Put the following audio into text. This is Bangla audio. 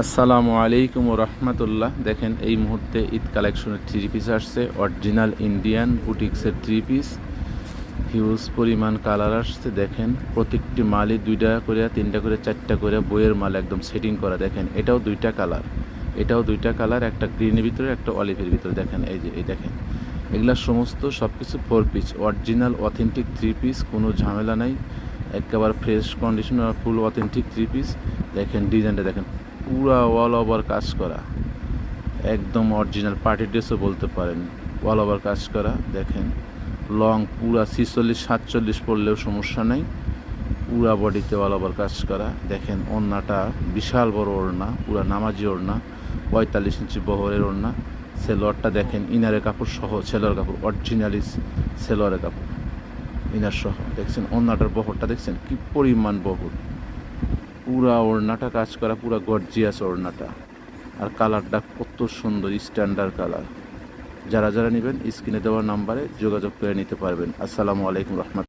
আসসালামু আলাইকুম রহমতুল্লাহ। দেখেন এই মুহূর্তে ঈদ কালেকশনের থ্রি পিস আসছে, অরিজিনাল ইন্ডিয়ান বুটিক্সের থ্রি পিস। হিউজ পরিমাণ কালার আসছে। দেখেন প্রত্যেকটি মালই 2টা করে 3টা করে 4টা করে বইয়ের মাল একদম সেটিং করা। দেখেন এটাও 2টা কালার, এটাও 2টা কালার, একটা গ্রিনের ভিতরে একটা অলিভের ভিতরে। দেখেন এই যে এই দেখেন এগুলা সমস্ত সব কিছু 4 piece original authentic three piece, কোনো ঝামেলা নাই, একেবারে ফ্রেশ কন্ডিশন আর ফুল অথেন্টিক থ্রি পিস। দেখেন ডিজাইনটা দেখেন, পুরা অল ওভার কাজ করা, একদম অরিজিনাল পার্টি ড্রেসও বলতে পারেন, অল ওভার কাজ করা। দেখেন লং পুরা 46-47 পরলেও সমস্যা নেই, পুরা বডিতে অল ওভার কাজ করা। দেখেন ওড়নাটা বিশাল বড় ওড়না, পুরা নামাজি ওড়না, 45 ইঞ্চি বহরের ওড়না। সেলোয়ারটা দেখেন ইনারের কাপড় সহ, সেলোয়ার কাপড় অরিজিনালি সেলোয়ারের কাপড় ইনার সহ। দেখছেন ওড়নাটার বহরটা দেখছেন কি পরিমাণ বহর, পুরা ওড়নাটা কাজ করা, পুরা গর্জিয়াস ওড়নাটা। আর কালারটা কত সুন্দর, স্ট্যান্ডার্ড কালার। যারা যারা নেবেন স্ক্রিনে দেওয়া নাম্বারে যোগাযোগ করে নিতে পারবেন। আসসালামু আলাইকুম রহমতুল্লাহ।